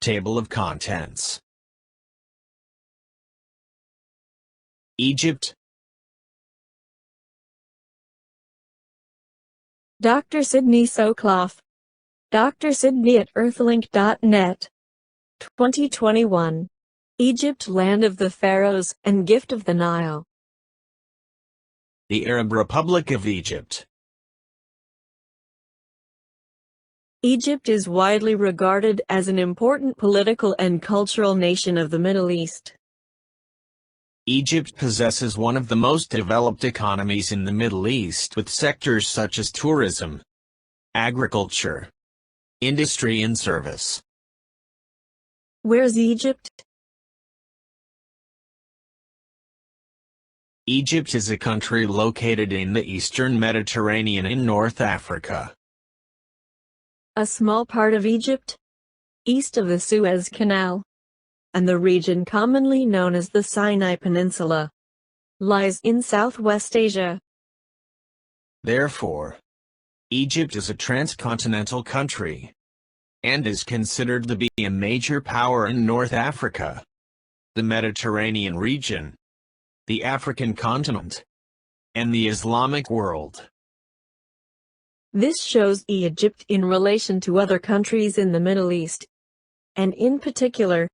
Table of Contents. Egypt. Dr. Sydney Soclof. Dr. Sydney at earthlink.net. 2021. Egypt, land of the Pharaohs, and gift of the Nile. The Arab Republic of Egypt. Egypt is widely regarded as an important political and cultural nation of the Middle East. Egypt possesses one of the most developed economies in the Middle East, with sectors such as tourism, agriculture, industry and service. Where's Egypt? Egypt is a country located in the eastern Mediterranean in North Africa. A small part of Egypt, east of the Suez Canal, and the region commonly known as the Sinai Peninsula, lies in Southwest Asia. Therefore, Egypt is a transcontinental country, and is considered to be a major power in North Africa, the Mediterranean region, the African continent, and the Islamic world. This shows Egypt in relation to other countries in the Middle East, and in particular,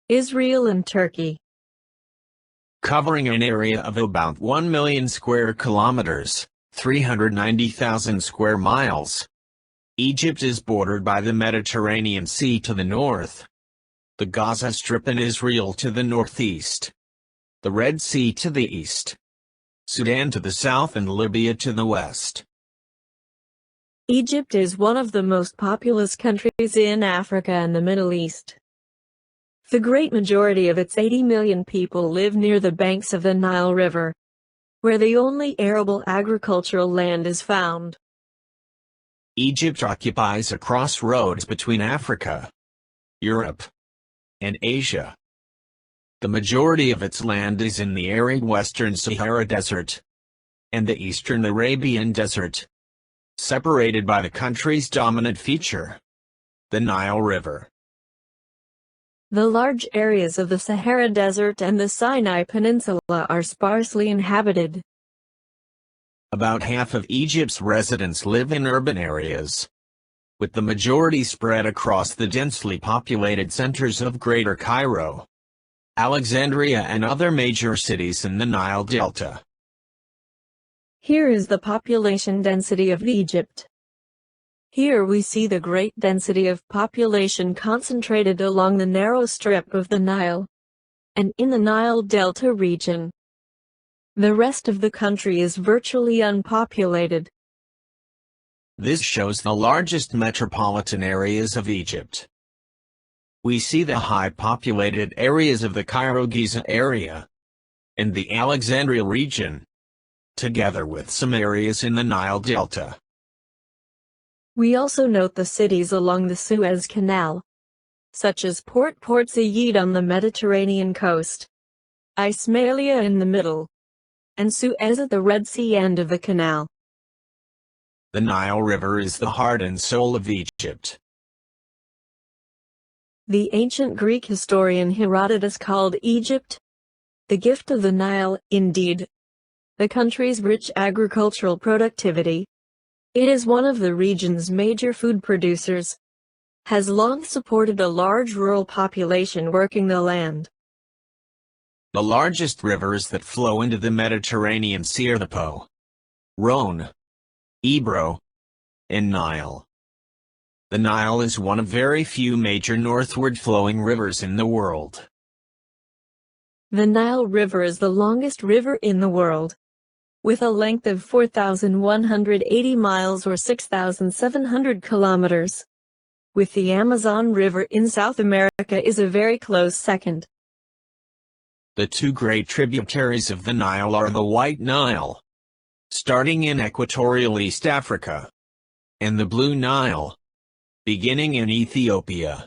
Israel and Turkey. Covering an area of about 1 million square kilometers, 390,000 square miles, Egypt is bordered by the Mediterranean Sea to the north, the Gaza Strip and Israel to the northeast, the Red Sea to the east, Sudan to the south and Libya to the west. Egypt is one of the most populous countries in Africa and the Middle East. The great majority of its 80 million people live near the banks of the Nile River, where the only arable agricultural land is found. Egypt occupies a crossroads between Africa, Europe, and Asia. The majority of its land is in the arid western Sahara Desert and the eastern Arabian Desert, separated by the country's dominant feature, the Nile River. The large areas of the Sahara Desert and the Sinai Peninsula are sparsely inhabited. About half of Egypt's residents live in urban areas, with the majority spread across the densely populated centers of Greater Cairo, Alexandria and other major cities in the Nile Delta. Here is the population density of Egypt. Here we see the great density of population concentrated along the narrow strip of the Nile, and in the Nile Delta region. The rest of the country is virtually unpopulated. This shows the largest metropolitan areas of Egypt. We see the high-populated areas of the Cairo-Giza area and the Alexandria region, together with some areas in the Nile Delta. We also note the cities along the Suez Canal, such as Port Said on the Mediterranean coast, Ismailia in the middle, and Suez at the Red Sea end of the canal. The Nile River is the heart and soul of Egypt. The ancient Greek historian Herodotus called Egypt the gift of the Nile. Indeed, the country's rich agricultural productivity, it is one of the region's major food producers, has long supported a large rural population working the land. The largest rivers that flow into the Mediterranean Sea are the Po, Rhone, Ebro, and Nile. The Nile is one of very few major northward flowing rivers in the world. The Nile River is the longest river in the world, with a length of 4,180 miles or 6,700 kilometers. With the Amazon River in South America is a very close second. The two great tributaries of the Nile are the White Nile, starting in equatorial East Africa, and the Blue Nile, beginning in Ethiopia.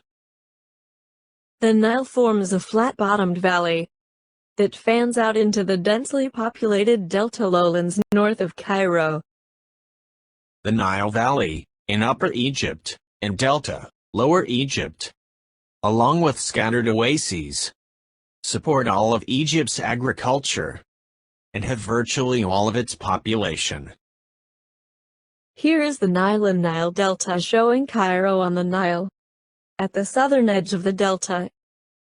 The Nile forms a flat-bottomed valley that fans out into the densely populated delta lowlands north of Cairo. The Nile Valley, in Upper Egypt, and Delta, Lower Egypt, along with scattered oases, support all of Egypt's agriculture, and have virtually all of its population. Here is the Nile and Nile Delta showing Cairo on the Nile, at the southern edge of the delta,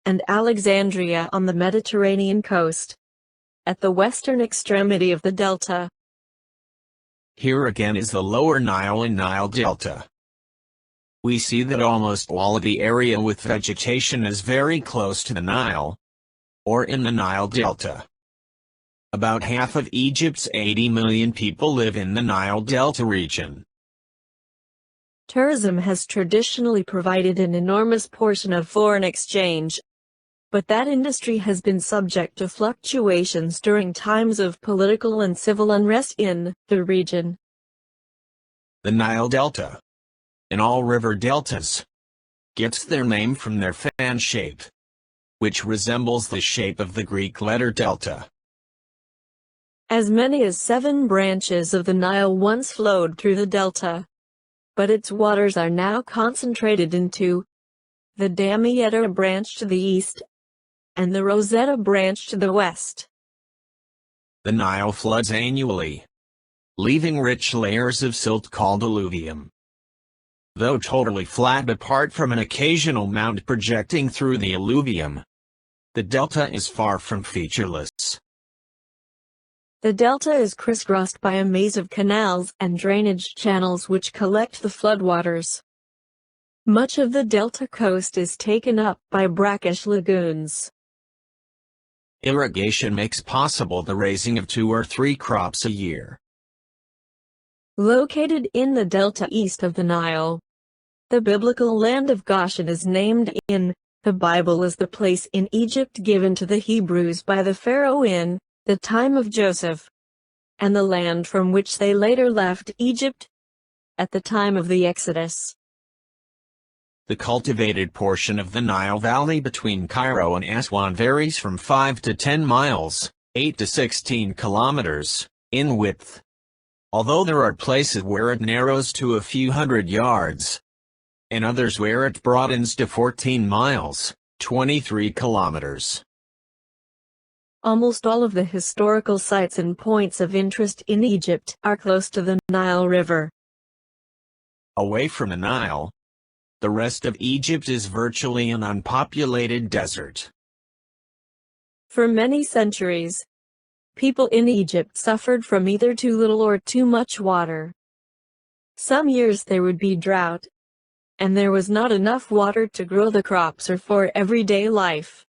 and Alexandria on the Mediterranean coast, at the western extremity of the delta. Here again is the lower Nile and Nile Delta. We see that almost all of the area with vegetation is very close to the Nile, or in the Nile Delta. About half of Egypt's 80 million people live in the Nile Delta region. Tourism has traditionally provided an enormous portion of foreign exchange, but that industry has been subject to fluctuations during times of political and civil unrest in the region. The Nile Delta, and all river deltas, gets their name from their fan shape, which resembles the shape of the Greek letter delta. As many as 7 branches of the Nile once flowed through the delta, but its waters are now concentrated into the Damietta branch to the east, and the Rosetta branch to the west. The Nile floods annually, leaving rich layers of silt called alluvium. Though totally flat apart from an occasional mound projecting through the alluvium, the delta is far from featureless. The delta is crisscrossed by a maze of canals and drainage channels which collect the floodwaters. Much of the delta coast is taken up by brackish lagoons. Irrigation makes possible the raising of 2 or 3 crops a year. Located in the delta east of the Nile, the biblical land of Goshen is named in the Bible as the place in Egypt given to the Hebrews by the Pharaoh in the time of Joseph, and the land from which they later left Egypt at the time of the Exodus. The cultivated portion of the Nile Valley between Cairo and Aswan varies from 5 to 10 miles, 8 to 16 kilometers, in width. Although there are places where it narrows to a few hundred yards, and others where it broadens to 14 miles, 23 kilometers. Almost all of the historical sites and points of interest in Egypt are close to the Nile River. Away from the Nile, the rest of Egypt is virtually an unpopulated desert. For many centuries, people in Egypt suffered from either too little or too much water. Some years there would be drought, and there was not enough water to grow the crops or for everyday life.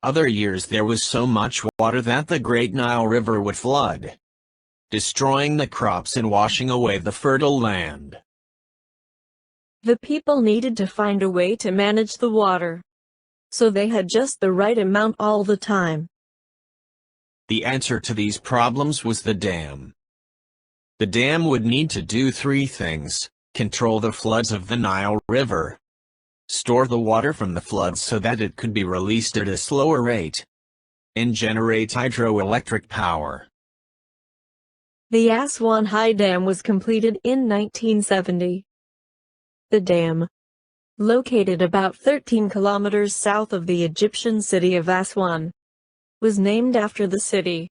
Other years there was so much water that the Great Nile River would flood, destroying the crops and washing away the fertile land. The people needed to find a way to manage the water, so they had just the right amount all the time. The answer to these problems was the dam. The dam would need to do 3 things: control the floods of the Nile River, store the water from the floods so that it could be released at a slower rate, and generate hydroelectric power. The Aswan High Dam was completed in 1970. The dam, located about 13 kilometers south of the Egyptian city of Aswan, was named after the city.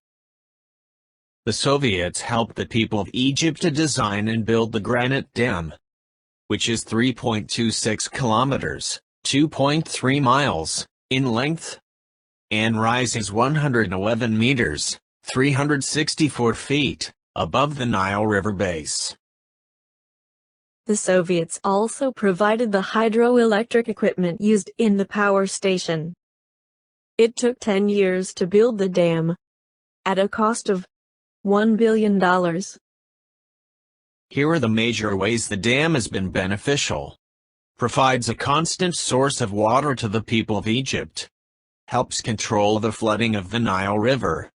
The Soviets helped the people of Egypt to design and build the Granite Dam, which is 3.26 kilometers, 2.3 miles, in length, and rises 111 meters, 364 feet, above the Nile River base. The Soviets also provided the hydroelectric equipment used in the power station. It took 10 years to build the dam, at a cost of $1 billion. Here are the major ways the dam has been beneficial. Provides a constant source of water to the people of Egypt. Helps control the flooding of the Nile River.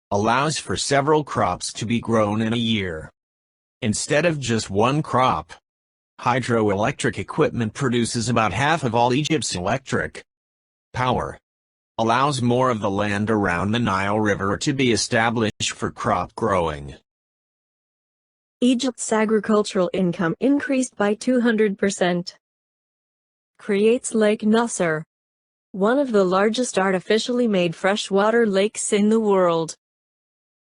Allows for several crops to be grown in a year. Instead of just one crop, hydroelectric equipment produces about half of all Egypt's electric power. Allows more of the land around the Nile River to be established for crop growing. Egypt's agricultural income increased by 200%. creates Lake Nasser, one of the largest artificially made freshwater lakes in the world.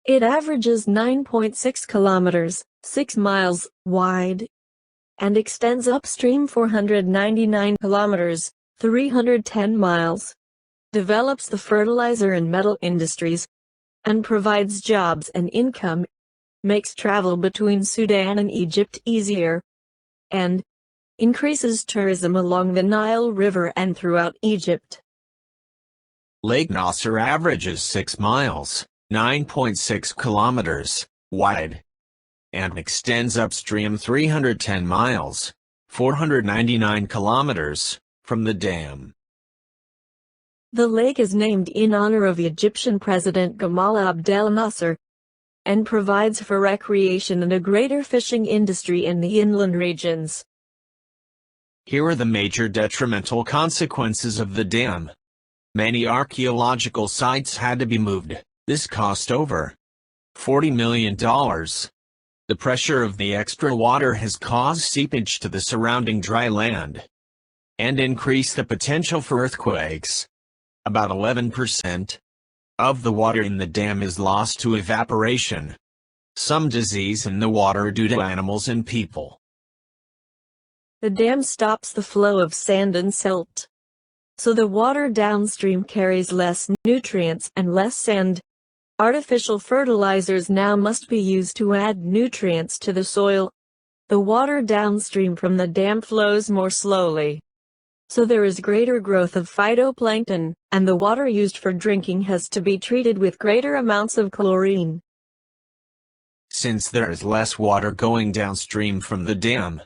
It averages 9.6 kilometers, 6 miles, wide, and extends upstream 499 kilometers, 310 miles, develops the fertilizer and metal industries, and provides jobs and income, makes travel between Sudan and Egypt easier, and increases tourism along the Nile River and throughout Egypt. Lake Nasser averages 6 miles, 9.6 kilometers, wide, and extends upstream 310 miles, 499 kilometers, from the dam. The lake is named in honor of Egyptian President Gamal Abdel Nasser, and provides for recreation and a greater fishing industry in the inland regions. Here are the major detrimental consequences of the dam. Many archaeological sites had to be moved. This cost over $40 million. The pressure of the extra water has caused seepage to the surrounding dry land and increased the potential for earthquakes. About 11% of the water in the dam is lost to evaporation. Some disease in the water due to animals and people. The dam stops the flow of sand and silt, so the water downstream carries less nutrients and less sand. Artificial fertilizers now must be used to add nutrients to the soil. The water downstream from the dam flows more slowly, so there is greater growth of phytoplankton, and the water used for drinking has to be treated with greater amounts of chlorine. Since there is less water going downstream from the dam,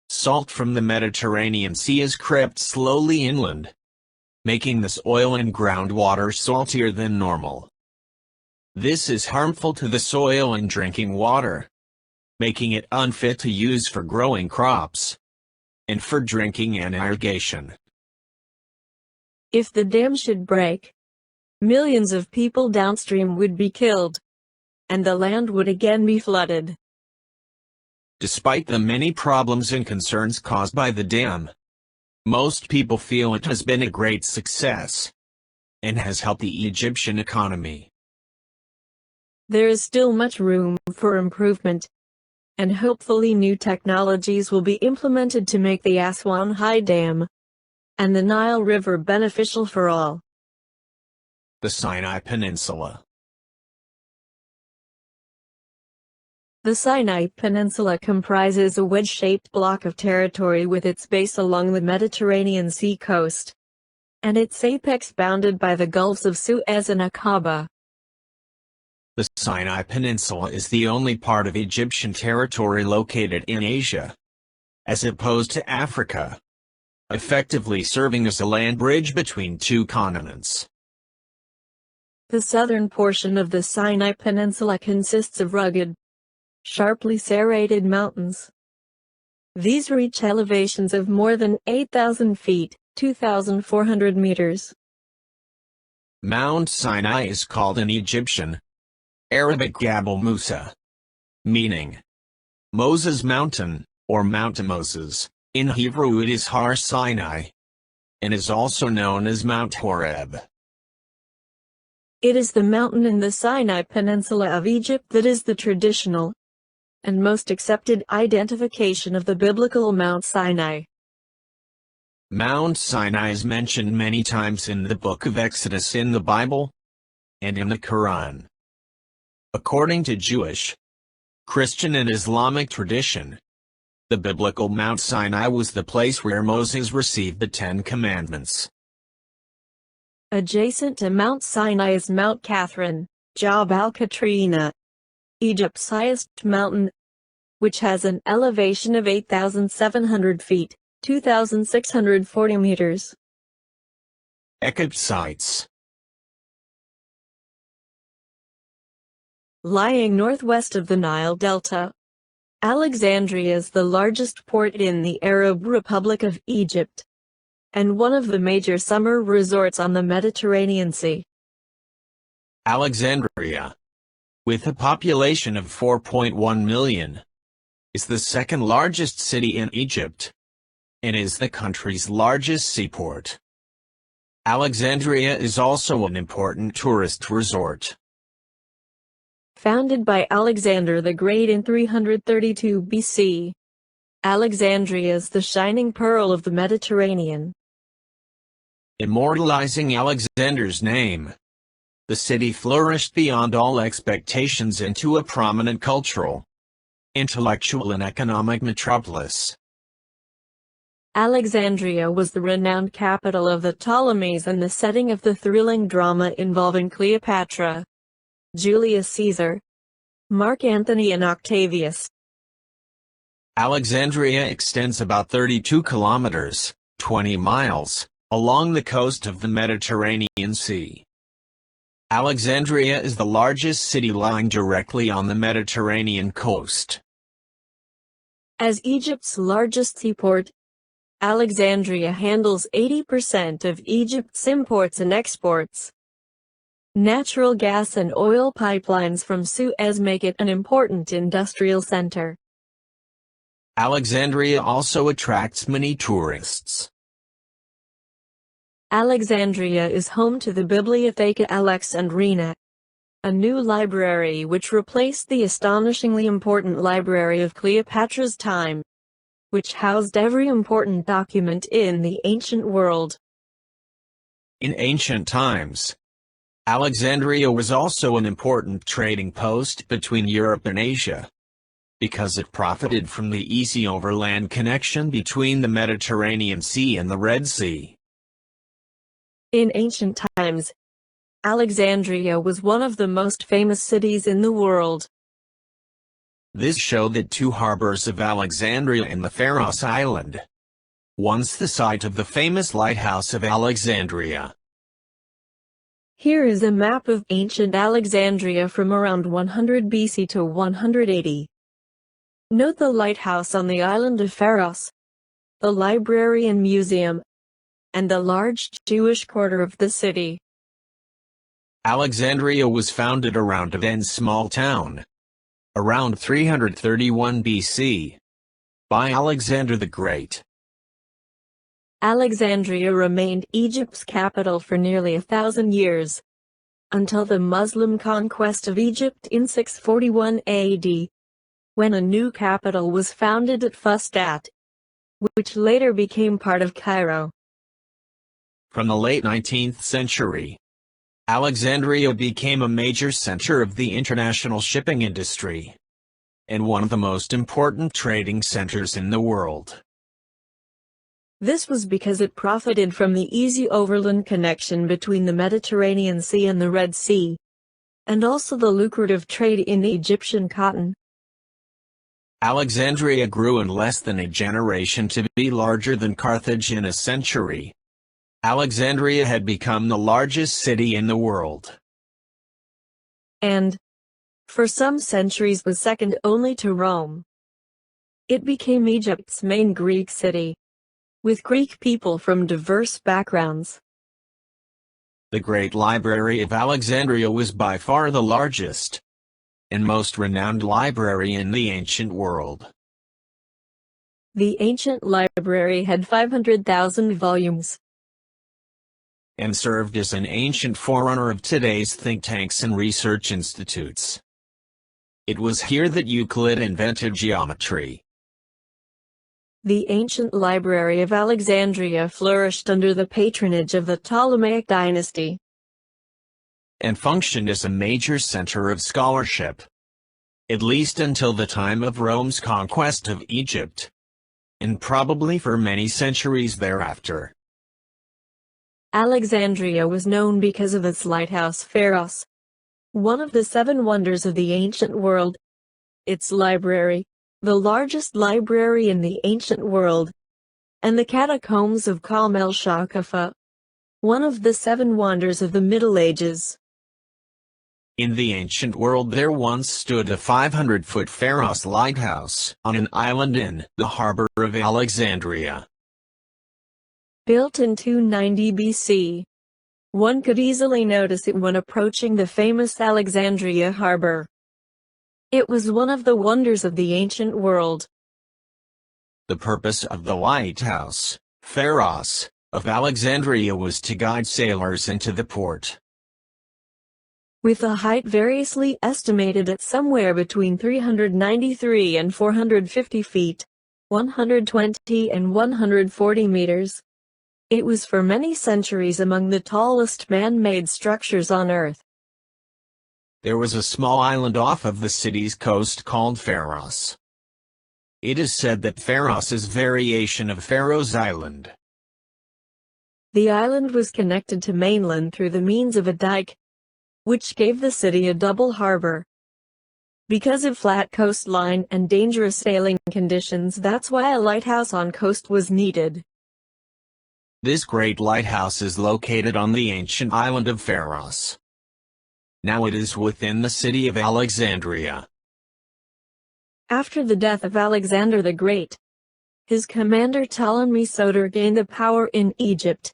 salt from the Mediterranean Sea has crept slowly inland, making the soil and groundwater saltier than normal. This is harmful to the soil and drinking water, making it unfit to use for growing crops and for drinking and irrigation. If the dam should break, millions of people downstream would be killed, and the land would again be flooded. Despite the many problems and concerns caused by the dam, most people feel it has been a great success and has helped the Egyptian economy. There is still much room for improvement, and hopefully new technologies will be implemented to make the Aswan High Dam and the Nile River beneficial for all. The Sinai Peninsula. The Sinai Peninsula comprises a wedge-shaped block of territory with its base along the Mediterranean Sea coast, and its apex bounded by the Gulfs of Suez and Aqaba. The Sinai Peninsula is the only part of Egyptian territory located in Asia, as opposed to Africa, effectively serving as a land bridge between two continents. The southern portion of the Sinai Peninsula consists of rugged, sharply serrated mountains. These reach elevations of more than 8,000 feet, 2,400 meters. Mount Sinai is called in Egyptian, Arabic Jabal Musa, meaning Moses Mountain, or Mount Moses. In Hebrew it is Har Sinai, and is also known as Mount Horeb. It is the mountain in the Sinai Peninsula of Egypt that is the traditional and most accepted identification of the biblical Mount Sinai. Mount Sinai is mentioned many times in the book of Exodus in the Bible and in the Quran. According to Jewish, Christian and Islamic tradition, the biblical Mount Sinai was the place where Moses received the Ten Commandments. Adjacent to Mount Sinai is Mount Catherine, Jabal Katrina, Egypt's highest mountain, which has an elevation of 8,700 feet, 2,640 meters. Eqypt Sights. Lying northwest of the Nile Delta, Alexandria is the largest port in the Arab Republic of Egypt, and one of the major summer resorts on the Mediterranean Sea. Alexandria, with a population of 4.1 million, is the second largest city in Egypt, and is the country's largest seaport. Alexandria is also an important tourist resort. Founded by Alexander the Great in 332 BC, Alexandria is the shining pearl of the Mediterranean. Immortalizing Alexander's name, the city flourished beyond all expectations into a prominent cultural, intellectual and economic metropolis. Alexandria was the renowned capital of the Ptolemies and the setting of the thrilling drama involving Cleopatra, Julius Caesar, Mark Antony and Octavius. Alexandria extends about 32 kilometers, 20 miles, along the coast of the Mediterranean Sea. Alexandria is the largest city lying directly on the Mediterranean coast. As Egypt's largest seaport, Alexandria handles 80% of Egypt's imports and exports. Natural gas and oil pipelines from Suez make it an important industrial center. Alexandria also attracts many tourists. Alexandria is home to the Bibliotheca Alexandrina, a new library which replaced the astonishingly important library of Cleopatra's time, which housed every important document in the ancient world. In ancient times, Alexandria was also an important trading post between Europe and Asia, because it profited from the easy overland connection between the Mediterranean Sea and the Red Sea. In ancient times, Alexandria was one of the most famous cities in the world. This showed that two harbors of Alexandria and the Pharos Island, once the site of the famous lighthouse of Alexandria. Here is a map of ancient Alexandria from around 100 BC to 180. Note the lighthouse on the island of Pharos, the library and museum, and the large Jewish quarter of the city. Alexandria was founded around a then small town, around 331 BC, by Alexander the Great. Alexandria remained Egypt's capital for nearly 1,000 years, until the Muslim conquest of Egypt in 641 AD, when a new capital was founded at Fustat, which later became part of Cairo. From the late 19th century, Alexandria became a major center of the international shipping industry, and one of the most important trading centers in the world. This was because it profited from the easy overland connection between the Mediterranean Sea and the Red Sea, and also the lucrative trade in Egyptian cotton. Alexandria grew in less than a generation to be larger than Carthage in a century. Alexandria had become the largest city in the world. And, for some centuries, was second only to Rome. It became Egypt's main Greek city, with Greek people from diverse backgrounds. The Great Library of Alexandria was by far the largest and most renowned library in the ancient world. The ancient library had 500,000 volumes, and served as an ancient forerunner of today's think tanks and research institutes. It was here that Euclid invented geometry. The ancient library of Alexandria flourished under the patronage of the Ptolemaic dynasty, and functioned as a major center of scholarship, at least until the time of Rome's conquest of Egypt, and probably for many centuries thereafter. Alexandria was known because of its lighthouse Pharos, one of the 7 wonders of the ancient world, its library, the largest library in the ancient world, and the catacombs of Qalm el-Shaqafa, one of the 7 wonders of the Middle Ages. In the ancient world there once stood a 500-foot Pharos lighthouse on an island in the harbor of Alexandria. Built in 290 BC, one could easily notice it when approaching the famous Alexandria harbor. It was one of the wonders of the ancient world. The purpose of the lighthouse, Pharos, of Alexandria was to guide sailors into the port. With a height variously estimated at somewhere between 393 and 450 feet, 120 and 140 meters. It was for many centuries among the tallest man-made structures on Earth. There was a small island off of the city's coast called Pharos. It is said that Pharos is a variation of Pharaoh's Island. The island was connected to mainland through the means of a dike, which gave the city a double harbor. Because of flat coastline and dangerous sailing conditions, that's why a lighthouse on coast was needed. This great lighthouse is located on the ancient island of Pharos. Now it is within the city of Alexandria. After the death of Alexander the Great, his commander Ptolemy Soter gained the power in Egypt,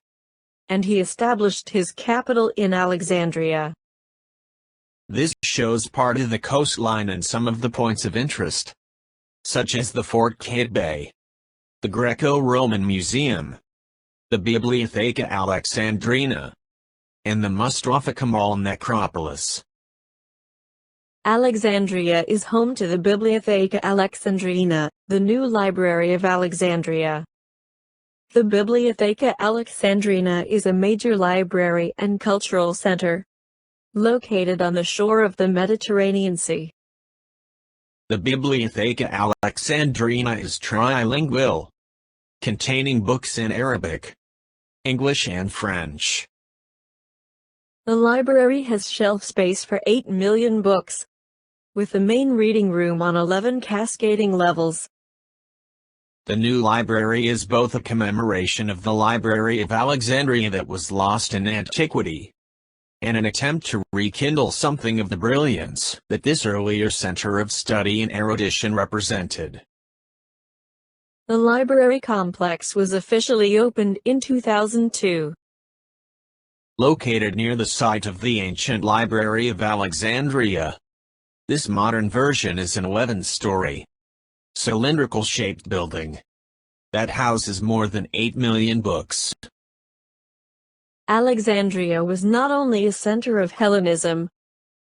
and he established his capital in Alexandria. This shows part of the coastline and some of the points of interest, such as the Fort Eqypt, the Greco-Roman Museum, the Bibliotheca Alexandrina, and the Mustafa Kemal Necropolis. Alexandria is home to the Bibliotheca Alexandrina, the new library of Alexandria. The Bibliotheca Alexandrina is a major library and cultural center, located on the shore of the Mediterranean Sea. The Bibliotheca Alexandrina is trilingual, containing books in Arabic, English and French. The library has shelf space for 8 million books, with the main reading room on 11 cascading levels. The new library is both a commemoration of the Library of Alexandria that was lost in antiquity, and an attempt to rekindle something of the brilliance that this earlier center of study and erudition represented. The library complex was officially opened in 2002. Located near the site of the ancient Library of Alexandria, this modern version is an 11-story, cylindrical-shaped building that houses more than 8 million books. Alexandria was not only a center of Hellenism,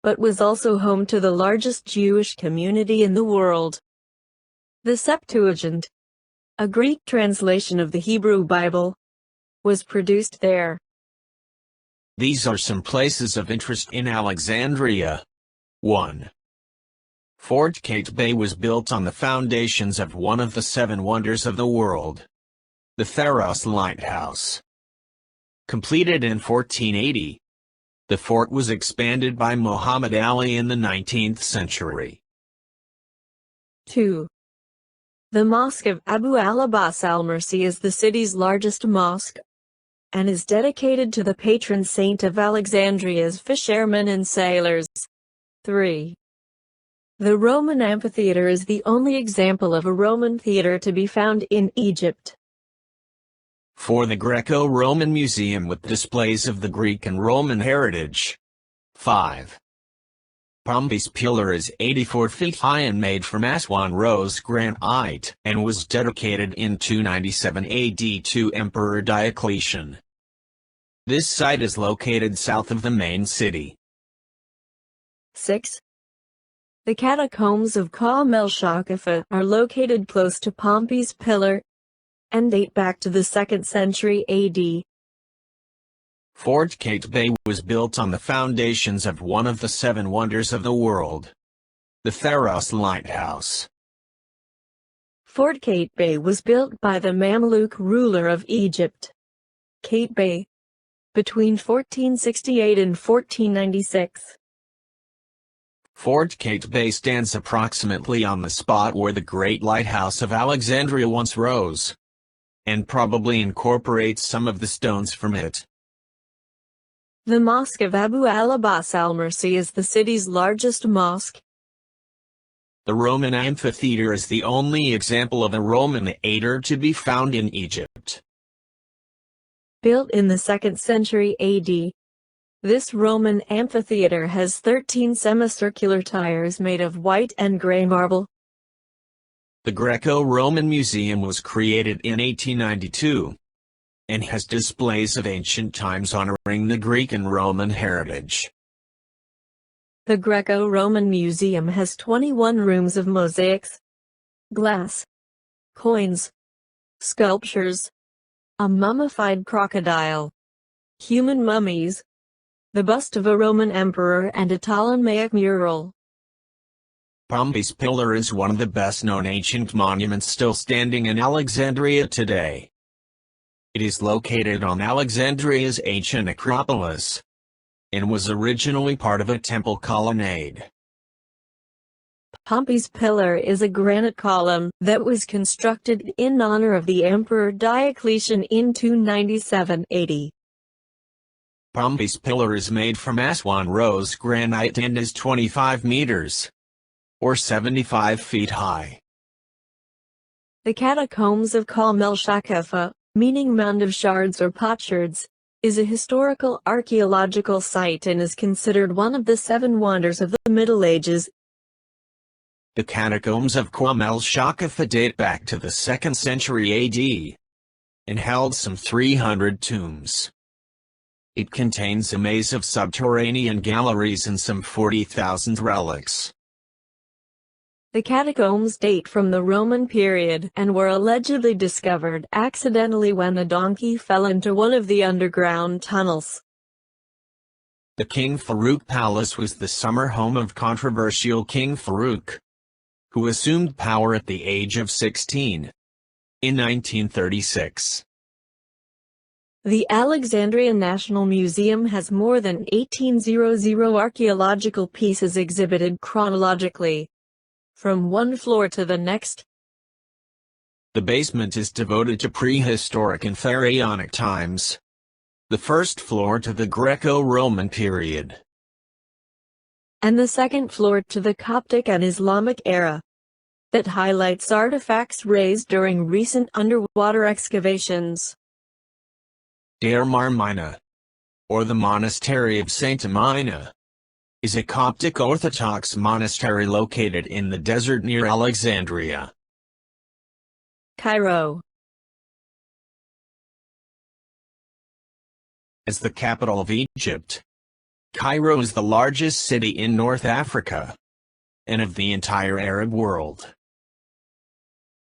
but was also home to the largest Jewish community in the world. The Septuagint, a Greek translation of the Hebrew Bible, was produced there. These are some places of interest in Alexandria. 1. Fort Eqypt was built on the foundations of one of the 7 wonders of the world, the Pharos Lighthouse. Completed in 1480, the fort was expanded by Muhammad Ali in the 19th century. 2. The Mosque of Abu al-Abbas al-Mursi is the city's largest mosque, and is dedicated to the patron saint of Alexandria's fishermen and sailors. 3. The Roman amphitheater is the only example of a Roman theater to be found in Egypt. 4. The Greco-Roman Museum with displays of the Greek and Roman heritage. 5. Pompey's pillar is 84 feet high and made from Aswan rose granite, and was dedicated in 297 AD to Emperor Diocletian. This site is located south of the main city. 6. The catacombs of Qam el-Shaqafa are located close to Pompey's pillar, and date back to the 2nd century AD. Fort Eqypt was built on the foundations of one of the 7 wonders of the world, the Pharos Lighthouse. Fort Eqypt was built by the Mamluk ruler of Egypt, Eqypt, between 1468 and 1496. Fort Eqypt stands approximately on the spot where the Great Lighthouse of Alexandria once rose, and probably incorporates some of the stones from it. The Mosque of Abu al-Abbas al-Mursi is the city's largest mosque. The Roman amphitheater is the only example of a Roman theater to be found in Egypt. Built in the 2nd century AD, this Roman amphitheater has 13 semicircular tires made of white and gray marble. The Greco-Roman Museum was created in 1892 and has displays of ancient times honoring the Greek and Roman heritage. The Greco-Roman Museum has 21 rooms of mosaics, glass, coins, sculptures, a mummified crocodile, human mummies, the bust of a Roman emperor and a Ptolemaic mural. Pompey's Pillar is one of the best-known ancient monuments still standing in Alexandria today. It is located on Alexandria's ancient Acropolis and was originally part of a temple colonnade. Pompey's Pillar is a granite column that was constructed in honor of the Emperor Diocletian in 297 AD. Pompey's Pillar is made from Aswan rose granite and is 25 meters, or 75 feet high. The Catacombs of Qalm el-Shakafa, meaning Mound of Shards or Potsherds, is a historical archaeological site and is considered one of the 7 wonders of the Middle Ages. The Catacombs of Qalm el-Shakafa date back to the 2nd century AD and held some 300 tombs. It contains a maze of subterranean galleries and some 40,000 relics. The catacombs date from the Roman period and were allegedly discovered accidentally when a donkey fell into one of the underground tunnels. The King Farouk Palace was the summer home of controversial King Farouk, who assumed power at the age of 16 in 1936. The Alexandria National Museum has more than 1,800 archaeological pieces exhibited chronologically, from one floor to the next. The basement is devoted to prehistoric and pharaonic times, the first floor to the Greco-Roman period, and the second floor to the Coptic and Islamic era, that highlights artifacts raised during recent underwater excavations. Deir Marmina, or the Monastery of Saint Amina, is a Coptic Orthodox monastery located in the desert near Alexandria. Cairo. As the capital of Egypt, Cairo is the largest city in North Africa and of the entire Arab world.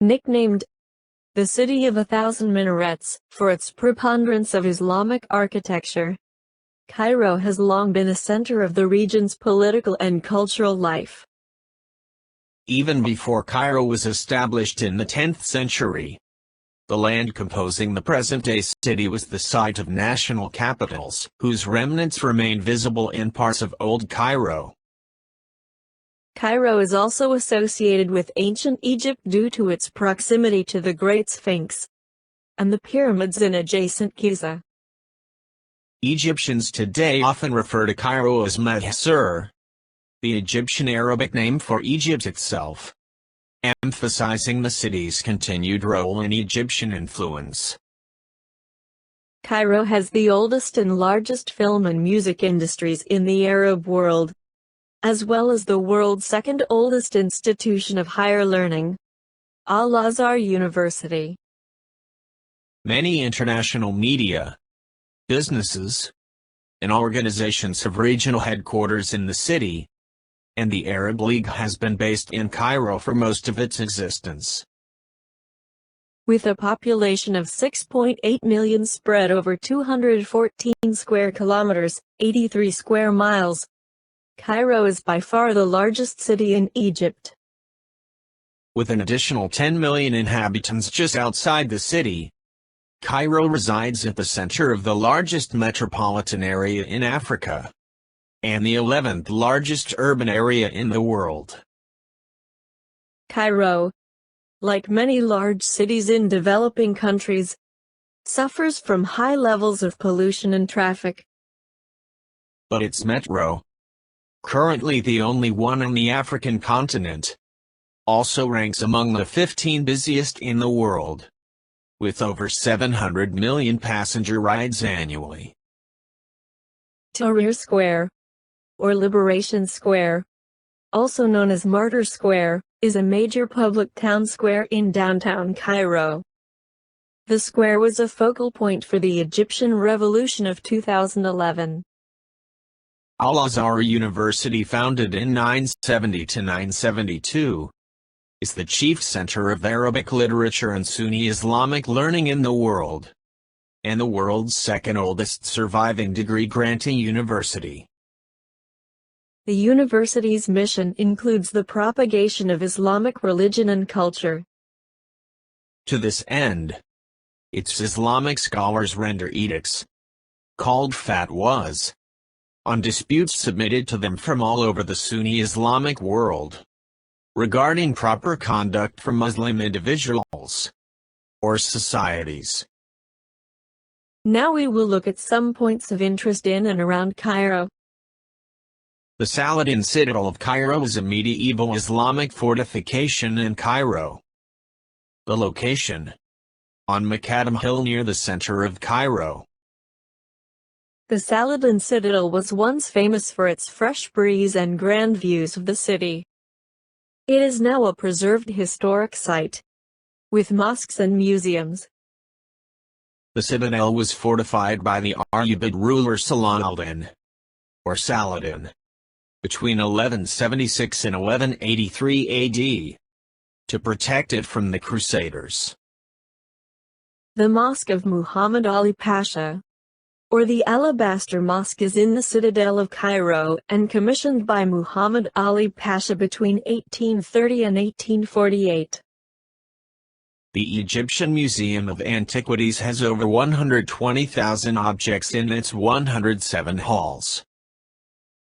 Nicknamed the City of 1,000 Minarets for its preponderance of Islamic architecture, Cairo has long been a center of the region's political and cultural life. Even before Cairo was established in the 10th century, the land composing the present-day city was the site of national capitals, whose remnants remain visible in parts of Old Cairo. Cairo is also associated with ancient Egypt due to its proximity to the Great Sphinx and the pyramids in adjacent Giza. Egyptians today often refer to Cairo as Mahsur, the Egyptian Arabic name for Egypt itself, emphasizing the city's continued role in Egyptian influence. Cairo has the oldest and largest film and music industries in the Arab world, as well as the world's second oldest institution of higher learning, Al-Azhar University. Many international media, businesses, and organizations have regional headquarters in the city, and the Arab League has been based in Cairo for most of its existence. With a population of 6.8 million spread over 214 square kilometers, 83 square miles, Cairo is by far the largest city in Egypt. With an additional 10 million inhabitants just outside the city, Cairo resides at the center of the largest metropolitan area in Africa, and the 11th largest urban area in the world. Cairo, like many large cities in developing countries, suffers from high levels of pollution and traffic. But its metro, currently the only one on the African continent, also ranks among the 15 busiest in the world, with over 700 million passenger rides annually. Tahrir Square, or Liberation Square, also known as Martyr Square, is a major public town square in downtown Cairo. The square was a focal point for the Egyptian Revolution of 2011. Al-Azhar University, founded in 970 to 972, is the chief center of Arabic literature and Sunni Islamic learning in the world, and the world's second oldest surviving degree-granting university. The university's mission includes the propagation of Islamic religion and culture. To this end, its Islamic scholars render edicts, called fatwas, on disputes submitted to them from all over the Sunni Islamic world, regarding proper conduct for Muslim individuals or societies. Now we will look at some points of interest in and around Cairo. The Saladin Citadel of Cairo is a medieval Islamic fortification in Cairo. The location, on Macadam Hill near the center of Cairo. The Saladin Citadel was once famous for its fresh breeze and grand views of the city. It is now a preserved historic site, with mosques and museums. The citadel was fortified by the Ayyubid ruler Saladin, or Saladin, between 1176 and 1183 AD, to protect it from the Crusaders. The Mosque of Muhammad Ali Pasha, or the Alabaster Mosque, is in the citadel of Cairo and commissioned by Muhammad Ali Pasha between 1830 and 1848. The Egyptian Museum of Antiquities has over 120,000 objects in its 107 halls.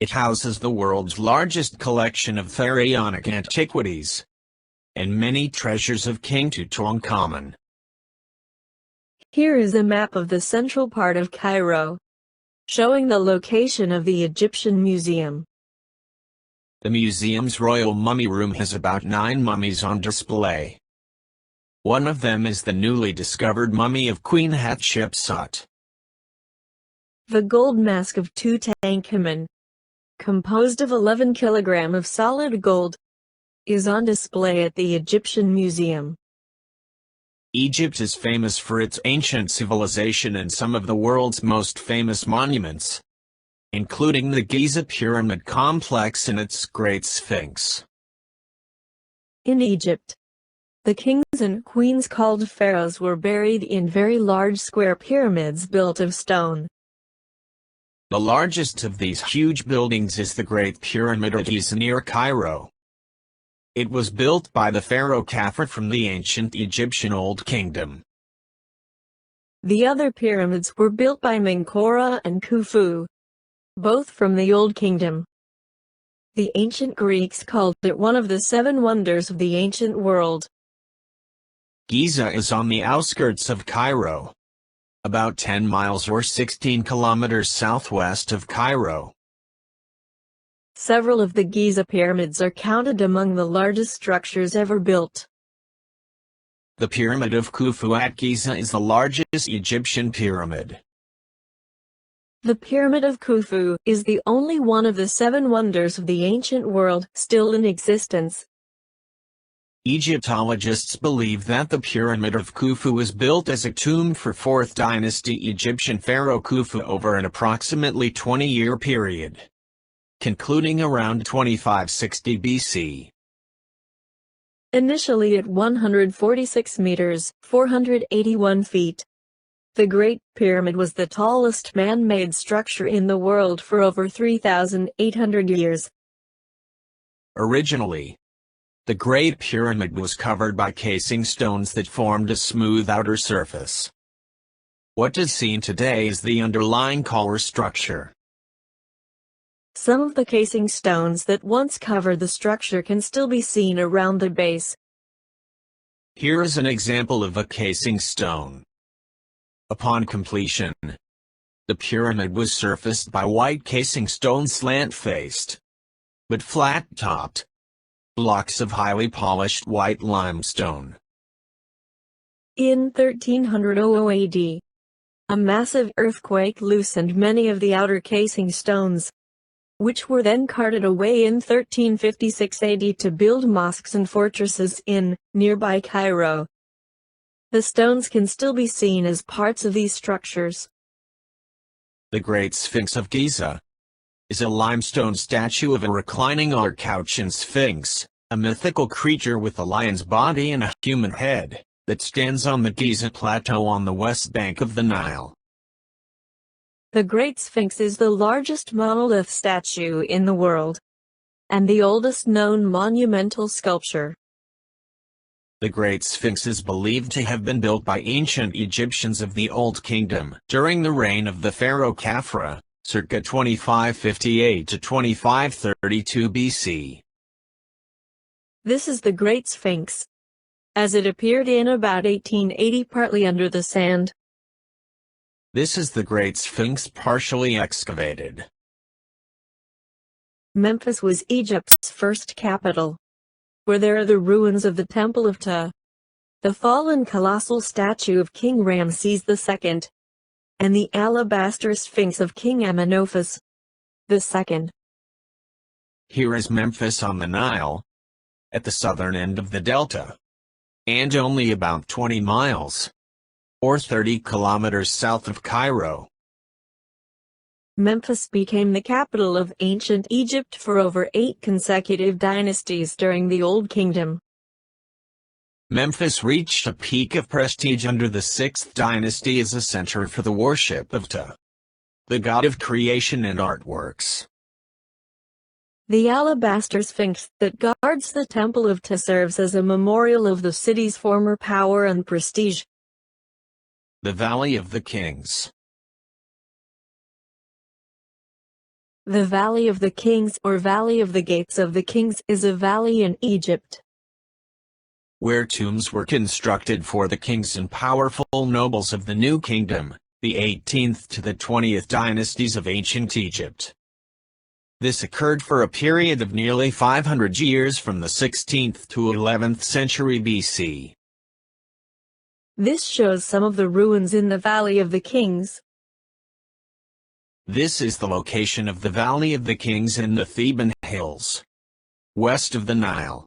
It houses the world's largest collection of pharaonic antiquities, and many treasures of King Tutankhamun. Here is a map of the central part of Cairo, showing the location of the Egyptian Museum. The museum's Royal Mummy Room has about 9 mummies on display. One of them is the newly discovered mummy of Queen Hatshepsut. The gold mask of Tutankhamun, composed of 11 kilograms of solid gold, is on display at the Egyptian Museum. Egypt is famous for its ancient civilization and some of the world's most famous monuments, including the Giza Pyramid Complex and its Great Sphinx. In Egypt, the kings and queens called pharaohs were buried in very large square pyramids built of stone. The largest of these huge buildings is the Great Pyramid of Giza near Cairo. It was built by the pharaoh Khafre from the ancient Egyptian Old Kingdom. The other pyramids were built by Menkaure and Khufu, both from the Old Kingdom. The ancient Greeks called it one of the 7 wonders of the ancient world. Giza is on the outskirts of Cairo, about 10 miles or 16 kilometers southwest of Cairo. Several of the Giza pyramids are counted among the largest structures ever built. The Pyramid of Khufu at Giza is the largest Egyptian pyramid. The Pyramid of Khufu is the only one of the 7 wonders of the ancient world still in existence. Egyptologists believe that the Pyramid of Khufu was built as a tomb for 4th dynasty Egyptian pharaoh Khufu over an approximately 20-year period, concluding around 2560 BC. Initially at 146 meters, 481 feet, the Great Pyramid was the tallest man-made structure in the world for over 3,800 years. Originally, the Great Pyramid was covered by casing stones that formed a smooth outer surface. What is seen today is the underlying collar structure. Some of the casing stones that once covered the structure can still be seen around the base. Here is an example of a casing stone. Upon completion, the pyramid was surfaced by white casing stone slant-faced, but flat-topped, blocks of highly polished white limestone. In 1300 AD, a massive earthquake loosened many of the outer casing stones. which were then carted away in 1356 AD to build mosques and fortresses in nearby Cairo. The stones can still be seen as parts of these structures. The Great Sphinx of Giza is a limestone statue of a reclining or couching sphinx, a mythical creature with a lion's body and a human head, that stands on the Giza Plateau on the west bank of the Nile. The Great Sphinx is the largest monolith statue in the world, and the oldest known monumental sculpture. The Great Sphinx is believed to have been built by ancient Egyptians of the Old Kingdom during the reign of the pharaoh Khafra, circa 2558 to 2532 BC. This is the Great Sphinx, as it appeared in about 1880 partly under the sand. This is the Great Sphinx partially excavated. Memphis was Egypt's first capital, where there are the ruins of the Temple of Ptah, the fallen colossal statue of King Ramses II, and the alabaster Sphinx of King Amenophis II. Here is Memphis on the Nile, at the southern end of the delta, and only about 20 miles, or 30 kilometers south of Cairo. Memphis became the capital of ancient Egypt for over 8 consecutive dynasties during the Old Kingdom. Memphis reached a peak of prestige under the 6th dynasty as a center for the worship of Ptah, the god of creation and artworks. The alabaster Sphinx that guards the Temple of Ptah serves as a memorial of the city's former power and prestige. The Valley of the Kings. The Valley of the Kings, or Valley of the Gates of the Kings, is a valley in Egypt, where tombs were constructed for the kings and powerful nobles of the New Kingdom, the 18th to the 20th dynasties of ancient Egypt. This occurred for a period of nearly 500 years from the 16th to 11th century BC. This shows some of the ruins in the Valley of the Kings. This is the location of the Valley of the Kings in the Theban Hills, west of the Nile.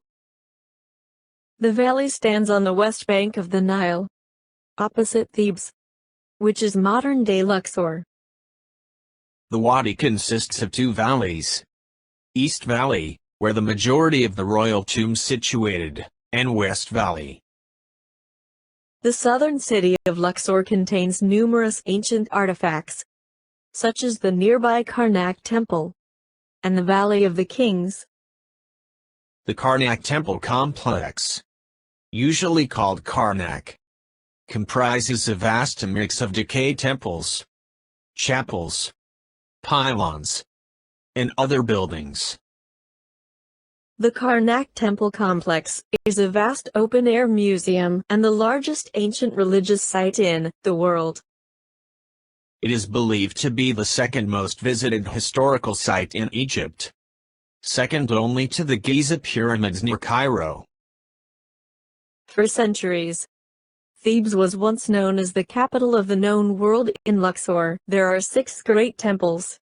The valley stands on the west bank of the Nile, opposite Thebes, which is modern-day Luxor. The wadi consists of 2 valleys. East Valley, where the majority of the royal tombs situated, and West Valley. The southern city of Luxor contains numerous ancient artifacts, such as the nearby Karnak Temple, and the Valley of the Kings. The Karnak Temple complex, usually called Karnak, comprises a vast mix of decayed temples, chapels, pylons, and other buildings. The Karnak Temple complex is a vast open-air museum and the largest ancient religious site in the world. It is believed to be the second most visited historical site in Egypt, second only to the Giza pyramids near Cairo. For centuries, Thebes was once known as the capital of the known world. In Luxor, there are 6 great temples.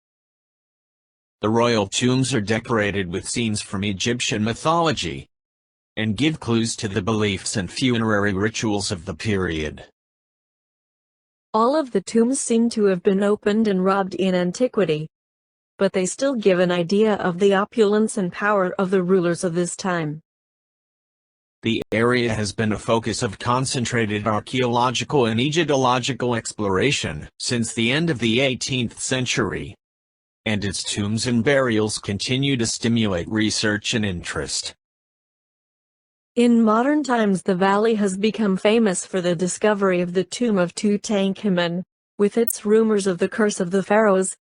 The royal tombs are decorated with scenes from Egyptian mythology, and give clues to the beliefs and funerary rituals of the period. All of the tombs seem to have been opened and robbed in antiquity, but they still give an idea of the opulence and power of the rulers of this time. The area has been a focus of concentrated archaeological and Egyptological exploration since the end of the 18th century, and its tombs and burials continue to stimulate research and interest. In modern times, the valley has become famous for the discovery of the tomb of Tutankhamun, with its rumors of the curse of the Pharaohs,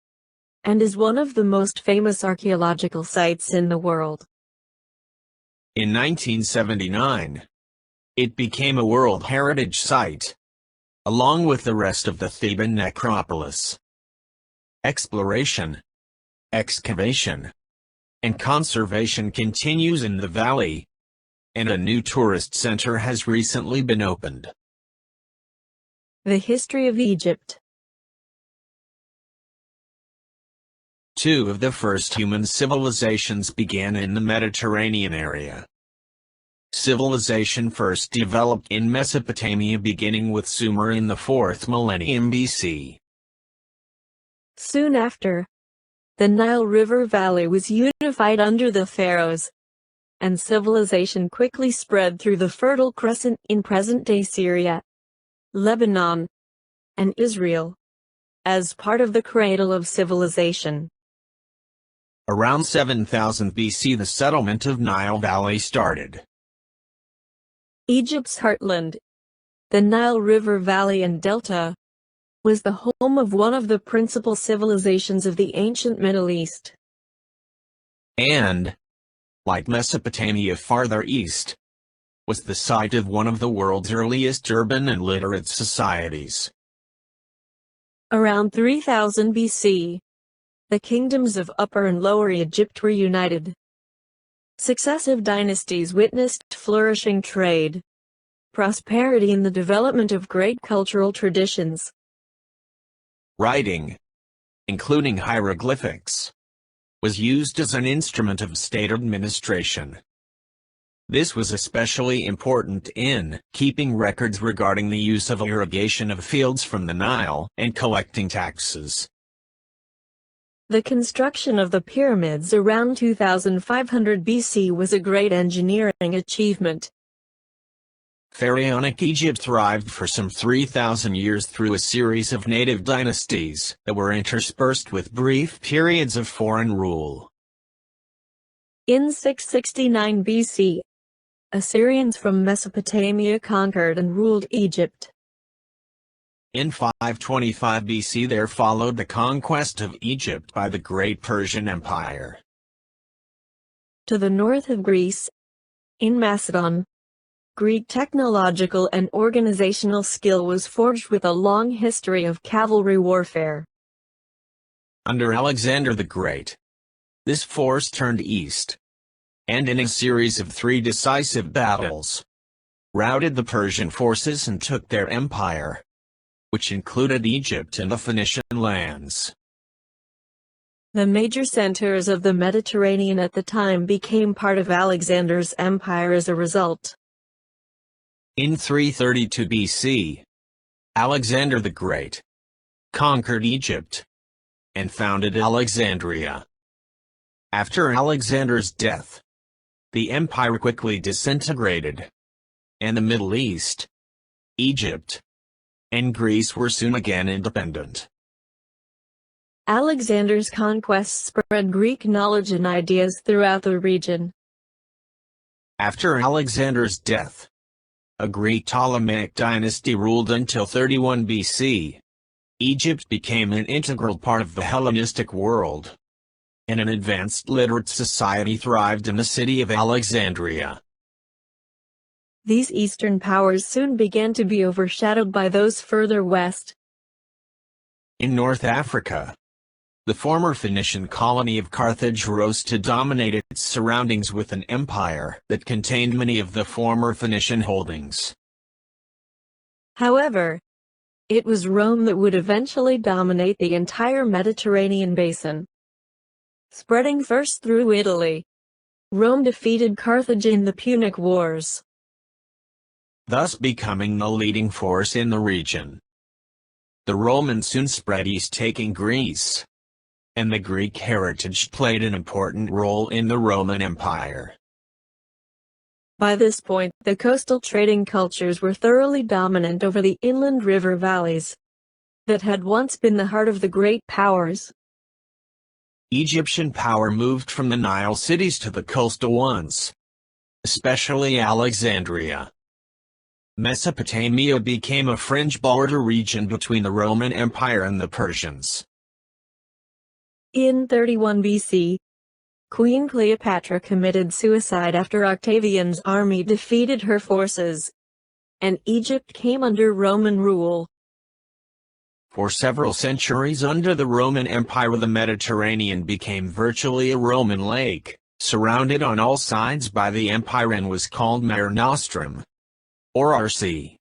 and is one of the most famous archaeological sites in the world. In 1979, it became a World Heritage Site, along with the rest of the Theban necropolis. Exploration, excavation, and conservation continues in the valley, and a new tourist center has recently been opened. The history of Egypt. Two of the first human civilizations began in the Mediterranean area. Civilization first developed in Mesopotamia beginning with Sumer in the 4th millennium BC. Soon after, the Nile River Valley was unified under the Pharaohs, and civilization quickly spread through the Fertile Crescent in present-day Syria, Lebanon, and Israel, as part of the cradle of civilization. Around 7000 BC the settlement of Nile Valley started. Egypt's heartland, the Nile River Valley and Delta, was the home of one of the principal civilizations of the ancient Middle East. And, like Mesopotamia farther east, was the site of one of the world's earliest urban and literate societies. Around 3000 BC, the kingdoms of Upper and Lower Egypt were united. Successive dynasties witnessed flourishing trade, prosperity and the development of great cultural traditions. Writing, including hieroglyphics, was used as an instrument of state administration. This was especially important in keeping records regarding the use of irrigation of fields from the Nile and collecting taxes. The construction of the pyramids around 2500 BC was a great engineering achievement. Pharaonic Egypt thrived for some 3,000 years through a series of native dynasties that were interspersed with brief periods of foreign rule. In 669 BC, Assyrians from Mesopotamia conquered and ruled Egypt. In 525 BC there followed the conquest of Egypt by the Great Persian Empire. To the north of Greece, in Macedon, Greek technological and organizational skill was forged with a long history of cavalry warfare. Under Alexander the Great, this force turned east, and in a series of 3 decisive battles, routed the Persian forces and took their empire, which included Egypt and the Phoenician lands. The major centers of the Mediterranean at the time became part of Alexander's empire as a result. In 332 BC, Alexander the Great conquered Egypt and founded Alexandria. After Alexander's death, the empire quickly disintegrated, and the Middle East, Egypt, and Greece were soon again independent. Alexander's conquests spread Greek knowledge and ideas throughout the region. After Alexander's death, a Greek Ptolemaic dynasty ruled until 31 BC. Egypt became an integral part of the Hellenistic world, and an advanced literate society thrived in the city of Alexandria. These eastern powers soon began to be overshadowed by those further west. In North Africa, the former Phoenician colony of Carthage rose to dominate its surroundings with an empire that contained many of the former Phoenician holdings. However, it was Rome that would eventually dominate the entire Mediterranean basin. Spreading first through Italy, Rome defeated Carthage in the Punic Wars, thus becoming the leading force in the region. The Romans soon spread east, taking Greece, and the Greek heritage played an important role in the Roman Empire. By this point, the coastal trading cultures were thoroughly dominant over the inland river valleys that had once been the heart of the great powers. Egyptian power moved from the Nile cities to the coastal ones, especially Alexandria. Mesopotamia became a fringe border region between the Roman Empire and the Persians. In 31 BC, Queen Cleopatra committed suicide after Octavian's army defeated her forces, and Egypt came under Roman rule. For several centuries under the Roman Empire, the Mediterranean became virtually a Roman lake, surrounded on all sides by the empire, and was called Mare Nostrum, or our sea.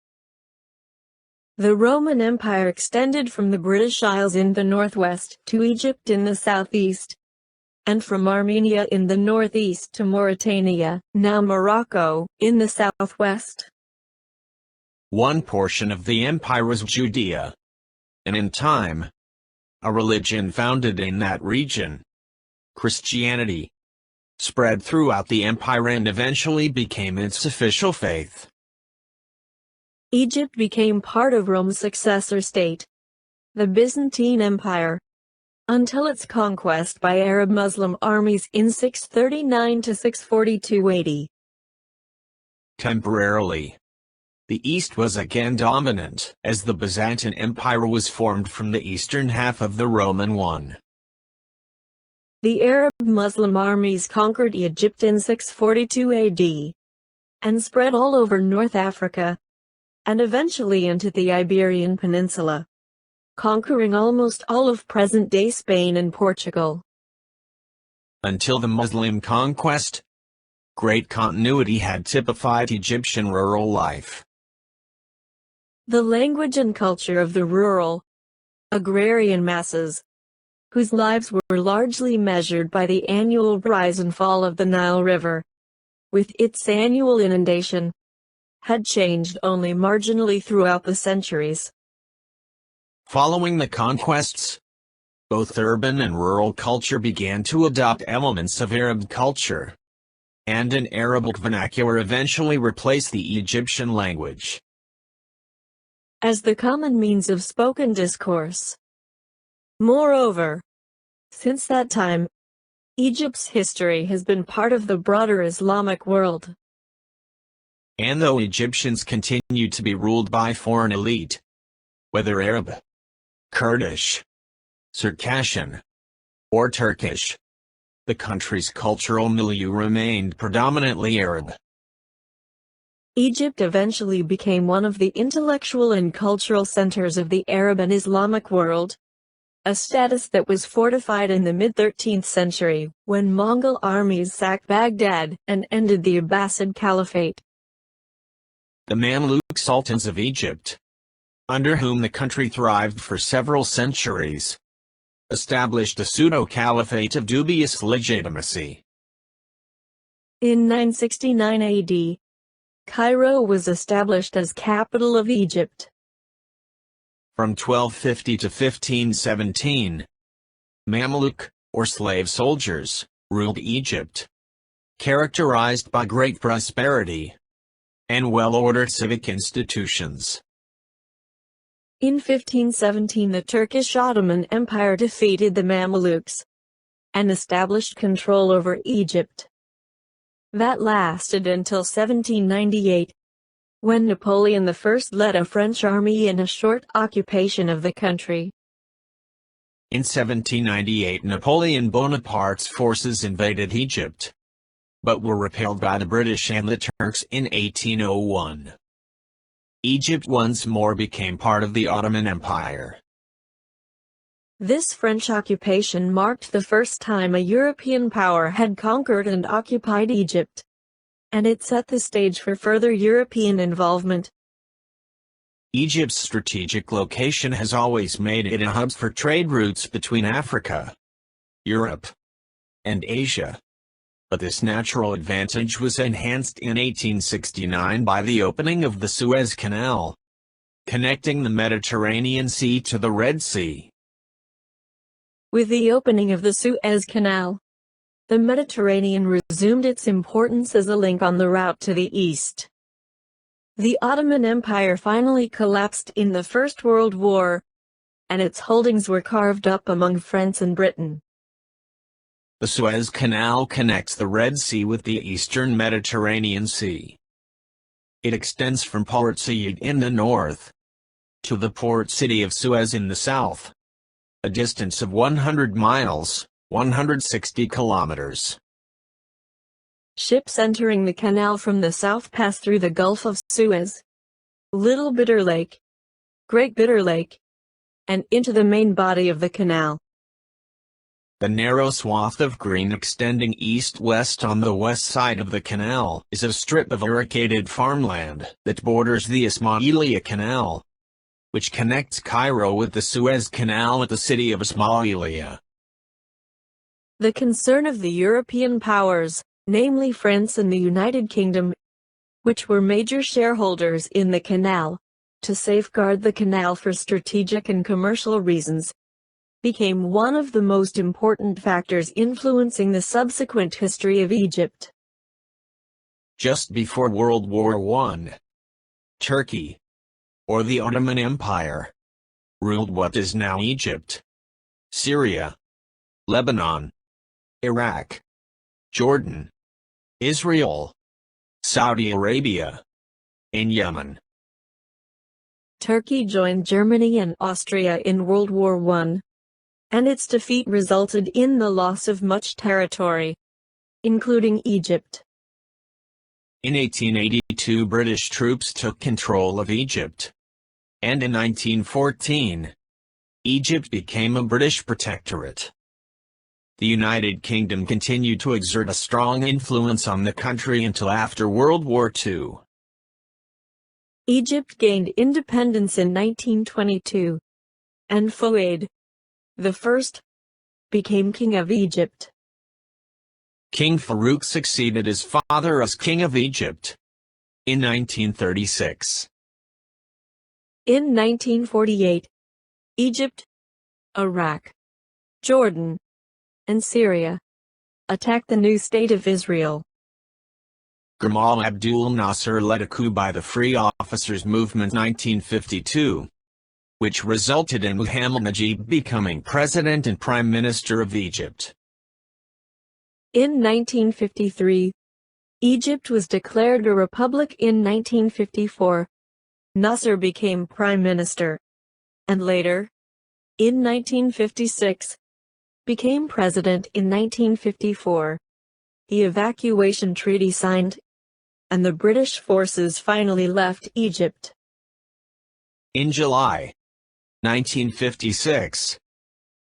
The Roman Empire extended from the British Isles in the northwest to Egypt in the southeast, and from Armenia in the northeast to Mauritania, now Morocco, in the southwest. One portion of the empire was Judea, and in time, a religion founded in that region, Christianity, spread throughout the empire and eventually became its official faith. Egypt became part of Rome's successor state, the Byzantine Empire, until its conquest by Arab Muslim armies in 639 to 642 AD. Temporarily, the East was again dominant, as the Byzantine Empire was formed from the eastern half of the Roman one. The Arab Muslim armies conquered Egypt in 642 AD, and spread all over North Africa, and eventually into the Iberian Peninsula, conquering almost all of present-day Spain and Portugal. Until the Muslim conquest, great continuity had typified Egyptian rural life. The language and culture of the rural, agrarian masses, whose lives were largely measured by the annual rise and fall of the Nile River, with its annual inundation, had changed only marginally throughout the centuries. Following the conquests, both urban and rural culture began to adopt elements of Arab culture, and an Arabic vernacular eventually replaced the Egyptian language as the common means of spoken discourse. Moreover, since that time, Egypt's history has been part of the broader Islamic world. And though Egyptians continued to be ruled by foreign elite, whether Arab, Kurdish, Circassian, or Turkish, the country's cultural milieu remained predominantly Arab. Egypt eventually became one of the intellectual and cultural centers of the Arab and Islamic world, a status that was fortified in the mid-13th century when Mongol armies sacked Baghdad and ended the Abbasid Caliphate. The Mamluk sultans of Egypt, under whom the country thrived for several centuries, established a pseudo-caliphate of dubious legitimacy. In 969 AD, Cairo was established as capital of Egypt. From 1250 to 1517, Mamluk, or slave soldiers, ruled Egypt, characterized by great prosperity and well-ordered civic institutions. In 1517 the Turkish Ottoman Empire defeated the Mamluks and established control over Egypt. That lasted until 1798, when Napoleon I led a French army in a short occupation of the country. In 1798 Napoleon Bonaparte's forces invaded Egypt, but were repelled by the British and the Turks in 1801. Egypt once more became part of the Ottoman Empire. This French occupation marked the first time a European power had conquered and occupied Egypt, and it set the stage for further European involvement. Egypt's strategic location has always made it a hub for trade routes between Africa, Europe, and Asia. But this natural advantage was enhanced in 1869 by the opening of the Suez Canal, connecting the Mediterranean Sea to the Red Sea. With the opening of the Suez Canal, the Mediterranean resumed its importance as a link on the route to the east. The Ottoman Empire finally collapsed in the First World War, and its holdings were carved up among France and Britain. The Suez Canal connects the Red Sea with the eastern Mediterranean Sea. It extends from Port Said in the north to the port city of Suez in the south, a distance of 100 miles, 160 kilometers. Ships entering the canal from the south pass through the Gulf of Suez, Little Bitter Lake, Great Bitter Lake, and into the main body of the canal. The narrow swath of green extending east-west on the west side of the canal is a strip of irrigated farmland that borders the Ismailia Canal, which connects Cairo with the Suez Canal at the city of Ismailia. The concern of the European powers, namely France and the United Kingdom, which were major shareholders in the canal, to safeguard the canal for strategic and commercial reasons, became one of the most important factors influencing the subsequent history of Egypt. Just before World War I, Turkey, or the Ottoman Empire, ruled what is now Egypt, Syria, Lebanon, Iraq, Jordan, Israel, Saudi Arabia, and Yemen. Turkey joined Germany and Austria in World War I, and its defeat resulted in the loss of much territory, including Egypt. In 1882, British troops took control of Egypt, and in 1914, Egypt became a British protectorate. The United Kingdom continued to exert a strong influence on the country until after World War II. Egypt gained independence in 1922, and Fuad I became king of Egypt. King Farouk succeeded his father as king of Egypt in 1936. In 1948, Egypt, Iraq, Jordan, and Syria attacked the new state of Israel. Gamal Abdul Nasser led a coup by the Free Officers Movement 1952, which resulted in Muhammad Najib becoming president and prime minister of Egypt. In 1953, Egypt was declared a republic. In 1954, Nasser became prime minister, and later, in 1956, became president. In 1954, the evacuation treaty signed, and the British forces finally left Egypt. In July 1956,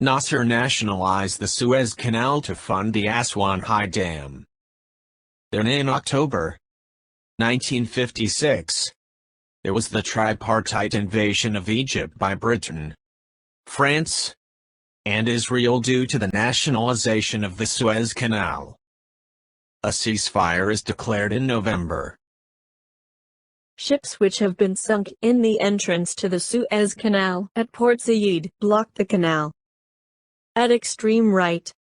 Nasser nationalized the Suez Canal to fund the Aswan High Dam. Then in October 1956, there was the tripartite invasion of Egypt by Britain, France, and Israel due to the nationalization of the Suez Canal. A ceasefire is declared in November. Ships which have been sunk in the entrance to the Suez Canal at Port Said blocked the canal. At extreme right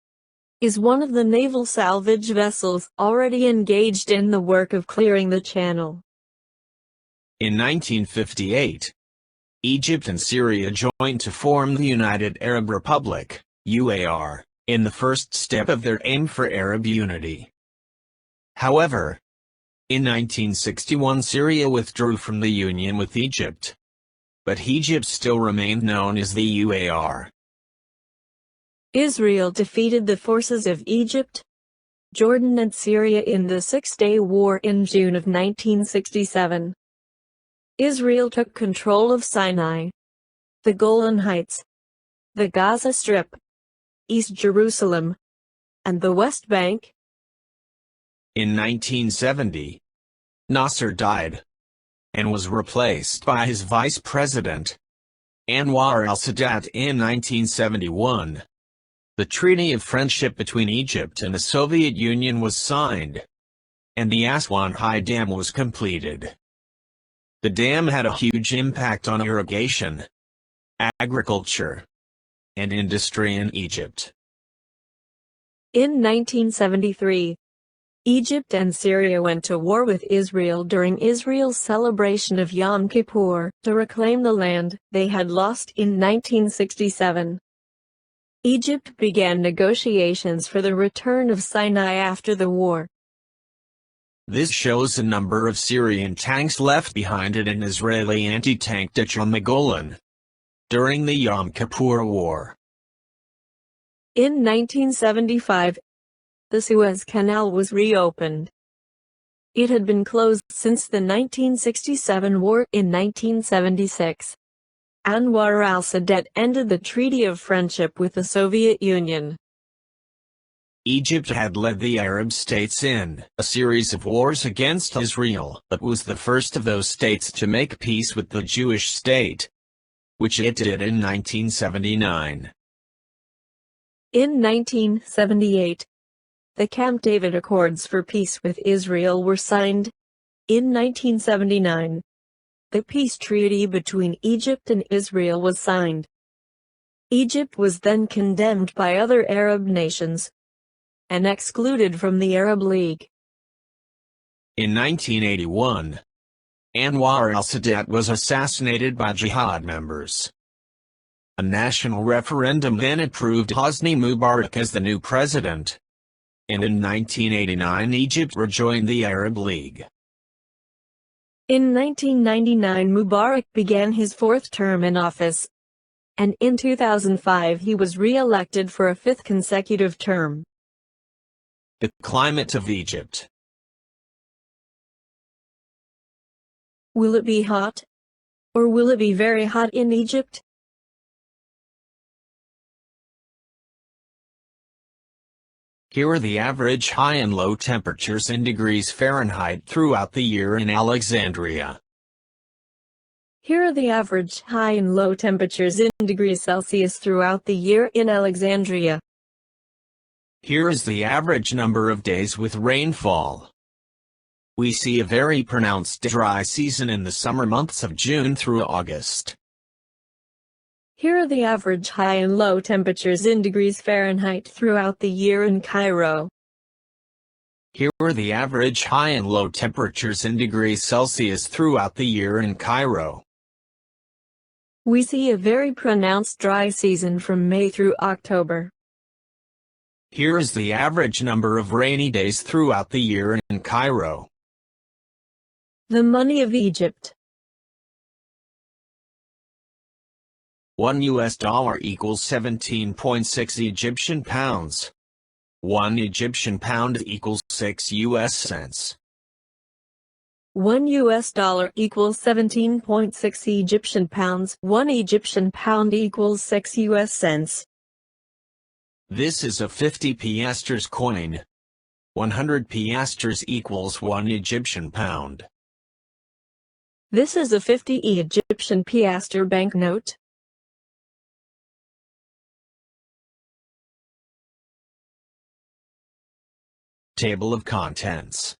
is one of the naval salvage vessels already engaged in the work of clearing the channel. In 1958, Egypt and Syria joined to form the United Arab Republic, UAR, in the first step of their aim for Arab unity. However, in 1961 Syria withdrew from the union with Egypt, but Egypt still remained known as the UAR. Israel defeated the forces of Egypt, Jordan and Syria in the Six-Day War in June of 1967. Israel took control of Sinai, the Golan Heights, the Gaza Strip, East Jerusalem, and the West Bank. In 1970, Nasser died, and was replaced by his vice president, Anwar al-Sadat. In 1971, the Treaty of Friendship between Egypt and the Soviet Union was signed, and the Aswan High Dam was completed. The dam had a huge impact on irrigation, agriculture, and industry in Egypt. In 1973, Egypt and Syria went to war with Israel during Israel's celebration of Yom Kippur to reclaim the land they had lost in 1967. Egypt began negotiations for the return of Sinai after the war. This shows the number of Syrian tanks left behind and an Israeli anti-tank ditch on the Golan during the Yom Kippur War. In 1975, the Suez Canal was reopened. It had been closed since the 1967 war. In 1976, Anwar al-Sadat ended the Treaty of Friendship with the Soviet Union. Egypt had led the Arab states in a series of wars against Israel, but was the first of those states to make peace with the Jewish state, which it did in 1979. In 1978, the Camp David Accords for Peace with Israel were signed. In 1979, the peace treaty between Egypt and Israel was signed. Egypt was then condemned by other Arab nations and excluded from the Arab League. In 1981, Anwar al-Sadat was assassinated by jihad members. A national referendum then approved Hosni Mubarak as the new president, and in 1989 Egypt rejoined the Arab League. In 1999 Mubarak began his fourth term in office, and in 2005 he was re-elected for a fifth consecutive term. The climate of Egypt. Will it be hot? Or will it be very hot in Egypt? Here are the average high and low temperatures in degrees Fahrenheit throughout the year in Alexandria. Here are the average high and low temperatures in degrees Celsius throughout the year in Alexandria. Here is the average number of days with rainfall. We see a very pronounced dry season in the summer months of June through August. Here are the average high and low temperatures in degrees Fahrenheit throughout the year in Cairo. Here are the average high and low temperatures in degrees Celsius throughout the year in Cairo. We see a very pronounced dry season from May through October. Here is the average number of rainy days throughout the year in Cairo. The money of Egypt. $1 equals 17.6 Egyptian pounds. 1 Egyptian pound equals 6 US cents. $1 equals 17.6 Egyptian pounds. 1 Egyptian pound equals 6 US cents. This is a 50 piastres coin. 100 piastres equals 1 Egyptian pound. This is a 50 Egyptian piastre banknote. Table of contents.